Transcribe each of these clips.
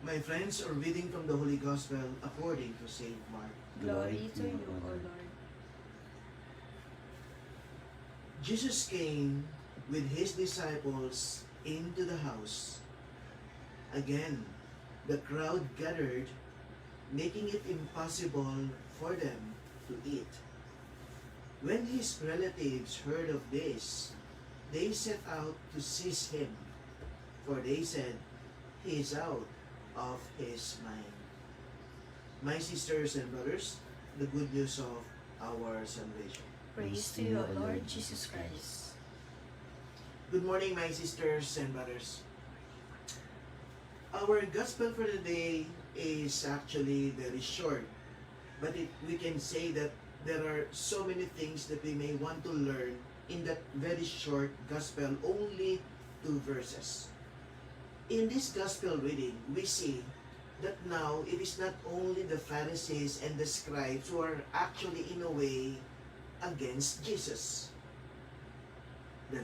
My friends are reading from the Holy Gospel according to Saint Mark. Glory to you, O Lord. Jesus came with his disciples into the house. Again, the crowd gathered, making it impossible for them to eat. When his relatives heard of this, they set out to seize him, for they said, "He is out of his mind." My sisters and brothers, the good news of our salvation. Praise to you, O Lord Jesus Christ. Good morning, my sisters and brothers. Our gospel for today is actually very short, but we can say that there are so many things that we may want to learn in that very short gospel, only 2 verses. In this gospel reading, we see that now it is not only the Pharisees and the scribes who are actually in a way against Jesus. The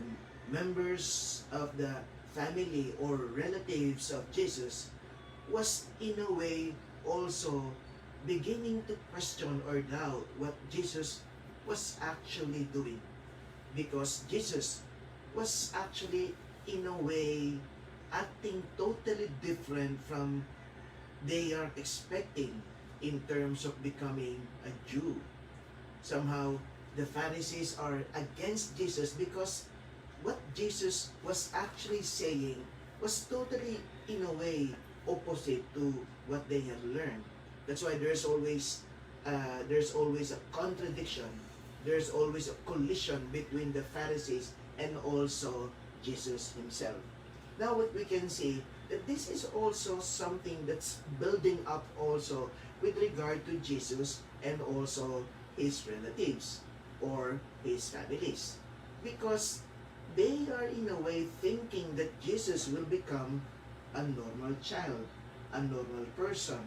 members of the family or relatives of Jesus was in a way also beginning to question or doubt what Jesus was actually doing, because Jesus was actually in a way acting totally different from they are expecting in terms of becoming a Jew. Somehow the Pharisees are against Jesus because what Jesus was actually saying was totally in a way opposite to what they have learned. That's why there's always a contradiction. There's always a collision between the Pharisees and also Jesus himself. Now what we can see, that this is also something that's building up also with regard to Jesus and also his relatives or his families, because they are in a way thinking that Jesus will become a normal child, a normal person.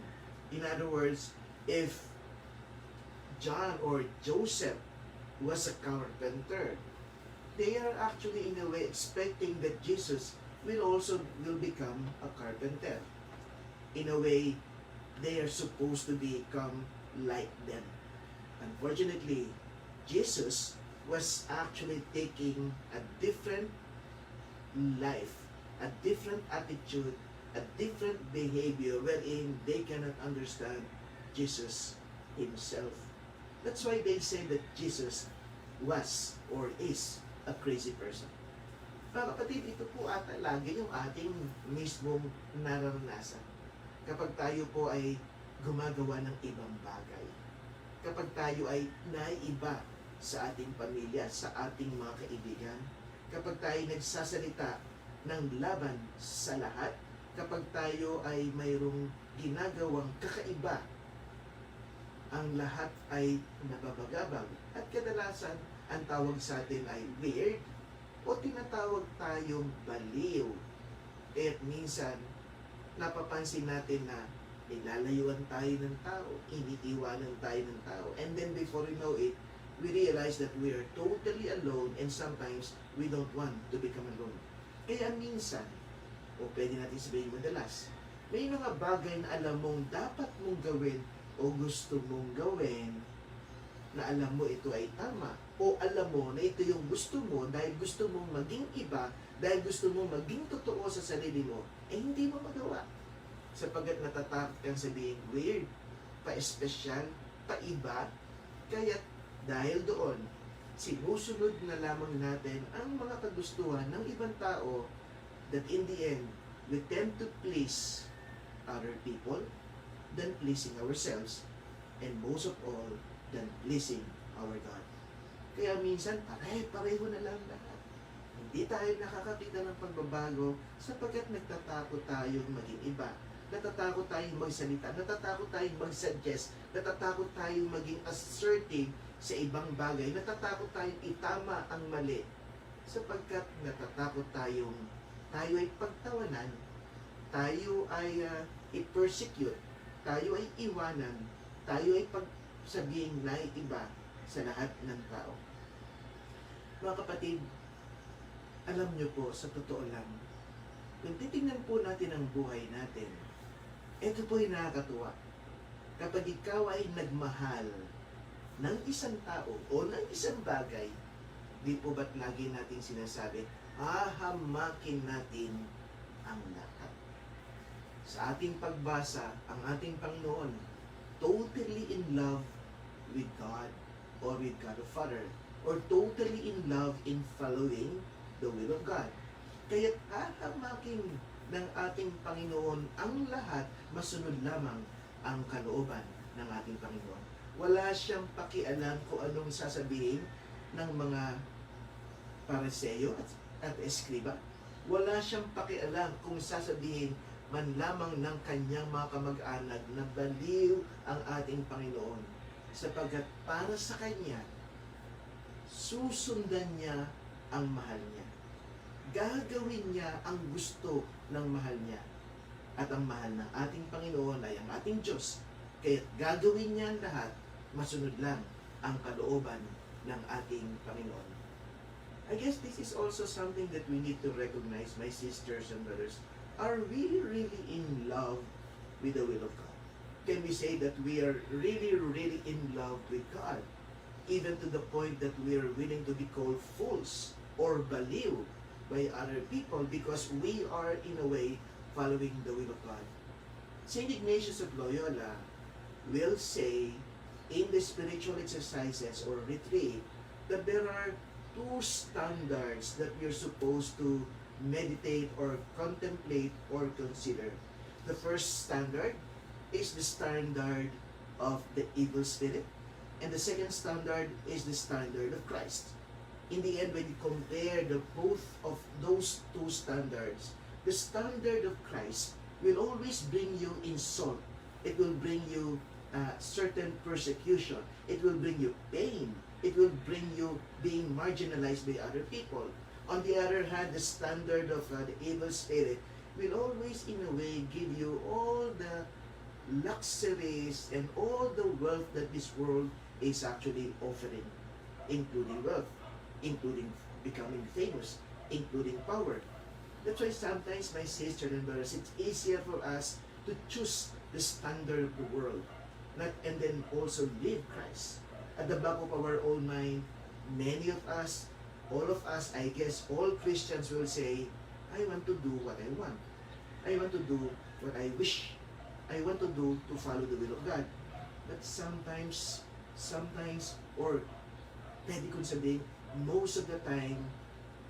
In other words, if John or Joseph was a carpenter, they are actually in a way expecting that Jesus will become a carpenter. In a way, they are supposed to become like them. Unfortunately, Jesus was actually taking a different life, a different attitude, a different behavior wherein they cannot understand Jesus himself. That's why they say that Jesus was or is a crazy person. Mga kapatid, ito po ata lagi yung ating mismong nararanasan. Kapag tayo po ay gumagawa ng ibang bagay, kapag tayo ay naiiba sa ating pamilya, sa ating mga kaibigan, kapag tayo nagsasalita ng laban sa lahat, kapag tayo ay mayroong ginagawang kakaiba, ang lahat ay nababagabag. At kadalasan, ang tawag sa atin ay weird o tinatawag tayong baliw. At minsan, napapansin natin na nilalayuan tayo ng tao, iniiwanan tayo ng tao. And then before we know it, we realize that we are totally alone, and sometimes we don't want to become alone. Kaya minsan, o pwede natin sabihin madalas, may mga bagay na alam mong dapat mong gawin o gusto mong gawin, na alam mo ito ay tama, o alam mo na ito yung gusto mo dahil gusto mong maging iba, dahil gusto mong maging totoo sa sarili mo, eh hindi mo magawa. Sapagkat natatakot kang sabihin weird, pa-espesyal, pa-iba, kaya dahil doon, sinusunod na lamang natin ang mga kagustuhan ng ibang tao, that in the end, we tend to please other people than pleasing ourselves, and most of all, than pleasing our God. Kaya minsan, pareho na lang lahat. Hindi tayo nakakakita ng pagbabago sapagkat nagtatakot tayong maging iba. Natatakot tayong magsalita, natatakot tayong mag-suggest, natatakot tayong maging assertive sa ibang bagay, natatakot tayong itama ang mali, sapagkat natatakot tayo ay pagtawanan, tayo ay i-persecute, tayo ay iwanan, tayo ay pagsabing naiiba sa lahat ng tao. Mga kapatid, alam nyo po, sa totoo lang, kung titingnan po natin ang buhay natin, Ito po yung nakakatuwa. Kapag ikaw ay nagmahal ng isang tao o ng isang bagay, di po ba't lagi natin sinasabi, hahamakin natin ang lahat. Sa ating pagbasa, ang ating Panginoon, totally in love with God or with God the Father, or totally in love in following the will of God. Kaya hahamakin ng ating Panginoon ang lahat, masunod lamang ang kalooban ng ating Panginoon. Wala siyang pakialam kung anong sasabihin ng mga Pariseo at Eskriba. Wala siyang pakialam kung sasabihin man lamang ng kanyang mga kamag-anak na baliw ang ating Panginoon. Sapagkat para sa Kanya, susundan niya ang mahal niya. Gagawin niya ang gusto ng mahal niya. At ang mahal ng ating Panginoon ay ang ating Diyos. Kaya gagawin niya ang lahat, masunod lang ang kalooban ng ating Panginoon. I guess this is also something that we need to recognize, my sisters and brothers, are we really in love with the will of God? Can we say that we are really, really in love with God? Even to the point that we are willing to be called fools or baliw by other people because we are, in a way, following the will of God. St. Ignatius of Loyola will say in the spiritual exercises or retreat that there are two standards that we are supposed to meditate or contemplate or consider. The first standard is the standard of the evil spirit, and the second standard is the standard of Christ. In the end, when you compare the both of those two standards, the standard of Christ will always bring you insult. It will bring you certain persecution. It will bring you pain. It will bring you being marginalized by other people. On the other hand, the standard of the evil spirit will always, in a way, give you all the luxuries and all the wealth that this world is actually offering, including wealth, including becoming famous, including power. That's why sometimes, my sisters and brothers, it's easier for us to choose the standard of the world, and then also live Christ. At the back of our own mind, many of us, all of us, I guess all Christians will say, I want to do what I want. I want to do what I wish. I want to do to follow the will of God. But sometimes, or pwede kong sabihin, most of the time,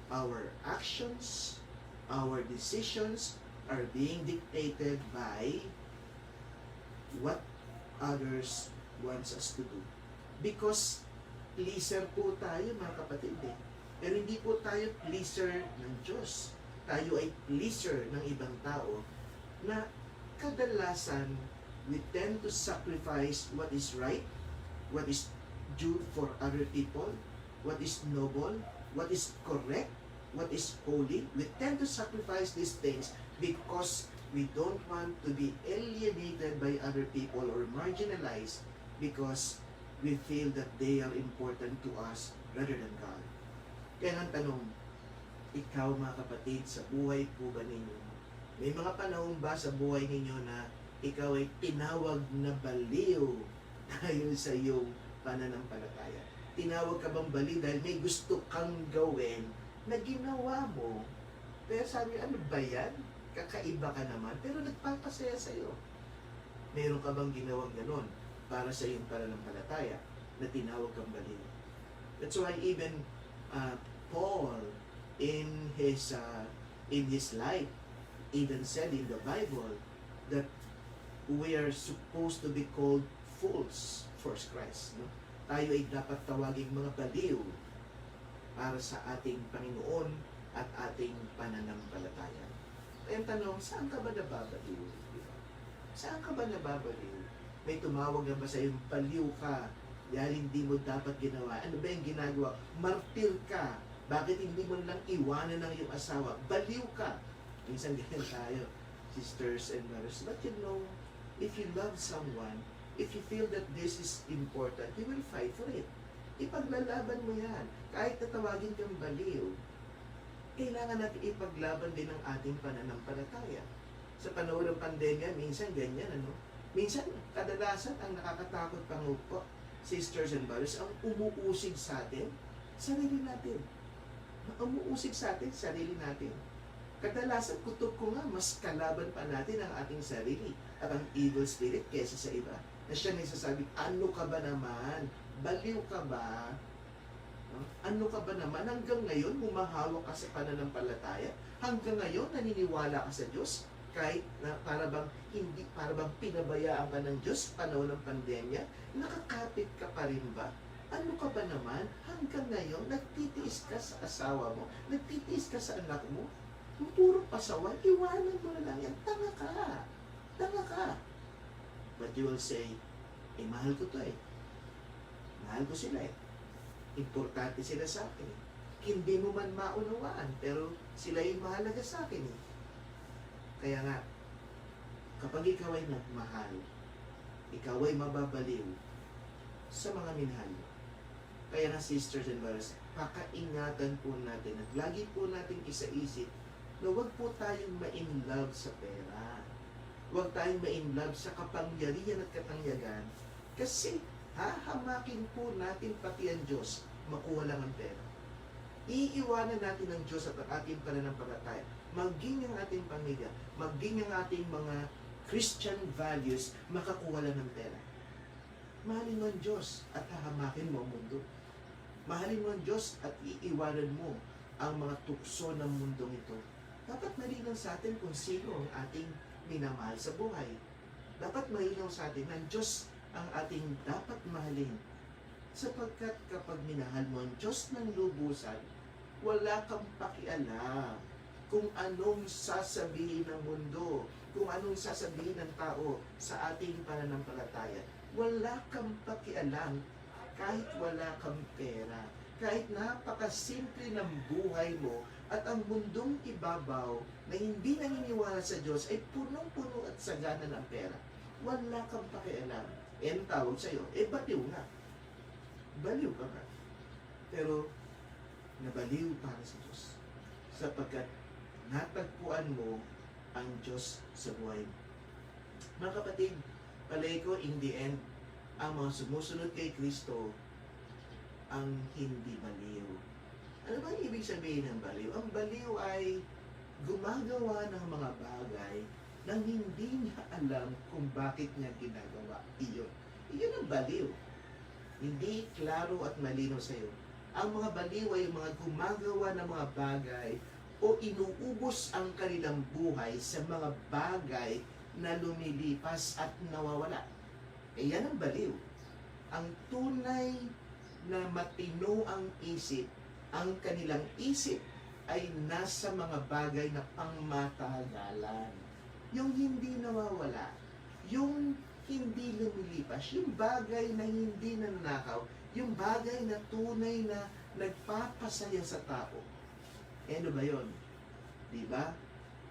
our actions, our decisions are being dictated by what others wants us to do. Because pleaser po tayo, mga kapatid eh. Pero hindi po tayo pleaser ng Diyos. Tayo ay pleaser ng ibang tao na kadalasan we tend to sacrifice what is right, what is due for other people, what is noble, what is correct, what is holy. We tend to sacrifice these things because we don't want to be alienated by other people or marginalized because we feel that they are important to us rather than God. Kaya ang tanong, ikaw mga kapatid, sa buhay po ba ninyo, may mga panahon ba sa buhay ninyo na ikaw ay tinawag na baliw dahil sa iyong pananampalataya? Tinawag ka bang baliw dahil may gusto kang gawin na ginawa mo? Pero sabi, ano ba yan? Kakaiba ka naman, pero nagpapasaya sa iyo. Meron ka bang ginawang ganon para sa iyong pananampalataya na tinawag kang baliw? That's why even Paul in his life even said in the Bible that we are supposed to be called fools for Christ. No? Tayo ay dapat tawaging mga baliw para sa ating Panginoon at ating pananampalataya. Kaya tanong, saan ka ba nababaliw? Saan ka ba nababaliw? May tumawag na ba sa iyong baliw ka dahil hindi mo dapat ginawa? Ano ba yung ginagawa? Martir ka. Bakit hindi mo lang iwanan ng iyong asawa? Baliw ka. Minsan ganyan tayo, sisters and brothers. But you know, if you love someone, if you feel that this is important, you will fight for it. Ipaglalaban mo yan. Kahit tatawagin kang baliw, kailangan natin ipaglaban din ang ating pananampalataya. Sa panahon ng pandemya, minsan ganyan, ano? Minsan, kadalasan, ang nakakatakot pang po, sisters and brothers, ang umuusig sa atin, sarili natin. Ang umuusig sa atin, sarili natin. Kadalasan, kutob ko nga, mas kalaban pa natin ang ating sarili at ang evil spirit kesa sa iba. Na siya nagsasabi, ano ka ba naman? Baliw ka ba? No? Ano ka ba naman? Hanggang ngayon, humahawak ka sa pananampalataya. Hanggang ngayon, naniniwala ka sa Diyos. Kahit na para bang pinabayaan ka ng Diyos panahon ng pandemya, nakakapit ka pa rin ba? Ano ka ba naman? Hanggang ngayon, nagtitiis ka sa asawa mo, nagtitiis ka sa anak mo, puro pasaway, iwanan mo na lang yan. Tanga ka. Tanga ka. But you will say, mahal ko to eh. Mahal ko sila eh. Importante sila sa akin eh. Hindi mo man maunawaan, pero sila yung mahalaga sa akin eh. Kaya nga, kapag ikaw ay nagmahal, ikaw ay mababaliw sa mga minahal mo. Kaya nga, sisters and brothers, pakaingatan po natin at lagi po natin isaisip na huwag po tayong ma-inlove sa pera. Huwag tayong ma-inlove sa kapangyarihan at katangyagan kasi hahamakin po natin pati ang Diyos, makuha lang ang pera. Iiwanan natin ang Diyos at ang ating pananampalataya. Maging ang ating pamilya, maging ang ating mga Christian values, makakuha lang ng pera. Mahalin mo ang Diyos at hahamakin mo ang mundo. Mahalin mo ang Diyos at iiwanan mo ang mga tukso ng mundong ito. Dapat malinaw sa atin kung sino ang ating minamahal sa buhay. Dapat malinaw sa atin na ang Diyos ang ating dapat mahalin. Sapagkat kapag minahal mo ang Diyos ng lubusan, wala kang pakialam kung anong sasabihin ng mundo, kung anong sasabihin ng tao sa ating pananampalataya. Wala kang pakialam kahit wala kang pera, kahit napakasimple ng buhay mo at ang mundong ibabaw na hindi naniniwala sa Diyos ay punong-puno at sagana ng pera. Wala kang pakialam. Ang tawag sa'yo, baliw nga. Baliw ka nga. Pero nabaliw para sa Diyos. Sapagkat natagpuan mo ang Diyos sa buhay mo. Mga kapatid, palay ko in the end, ang mga sumusunod kay Kristo ang hindi baliw. Ano ba ang ibig sabihin ng baliw? Ang baliw ay gumagawa ng mga bagay nang hindi niya alam kung bakit niya ginagawa. Iyon ang baliw. Hindi klaro at malinaw sa iyo. Ang mga baliw ay mga gumagawa ng mga bagay o inuubos ang kanilang buhay sa mga bagay na lumilipas at nawawala. Yan ang baliw. Ang tunay na matino ang isip, ang kanilang isip ay nasa mga bagay na pangmatagalan. Yung hindi nawawala, yung hindi lumilipas, yung bagay na hindi nanakaw, yung bagay na tunay na nagpapasaya sa tao. Ano ba yun? Diba?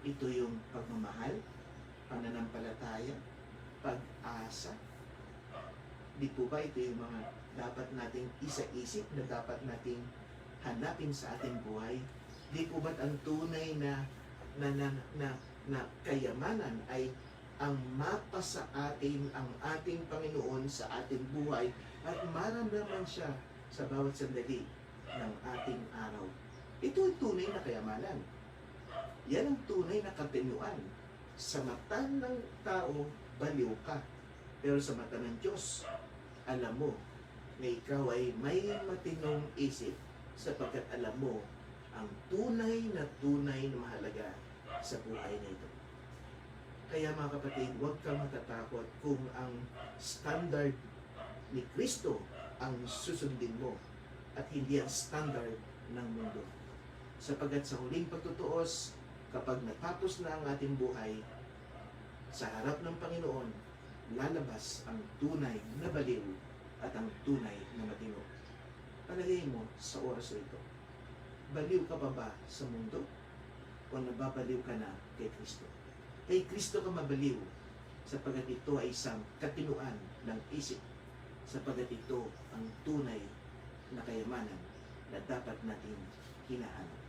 Ito yung pagmamahal, pananampalataya, pag-asa. Di po ba ito yung mga dapat nating isa-isip na dapat nating hanapin sa ating buhay? Di po ba't ang tunay na kayamanan ay ang mapa sa atin ang ating Panginoon sa ating buhay at maramdaman siya sa bawat sandali ng ating araw. Ito ay tunay na kayamanan. Yan ang tunay na katinuan. Sa mata ng tao, baliw ka. Pero sa mata ng Diyos, alam mo na ikaw ay may matinong isip sapagkat alam mo ang tunay na mahalaga sa buhay na ito. Kaya mga kapatid, huwag kang matatakot kung ang standard ni Kristo ang susundin mo at hindi ang standard ng mundo. Sapagkat sa huling pagtutuos, kapag natapos na ang ating buhay, sa harap ng Panginoon, lalabas ang tunay na baliw at ang tunay na matino. Palagay mo sa oras ito, baliw ka pa ba sa mundo? O nababaliw ka na kay Kristo? Kay Kristo ka mabaliw, sapagkat ito ay isang katinuan ng isip, sapagkat ito ang tunay na kayamanan na dapat natin hinahanap.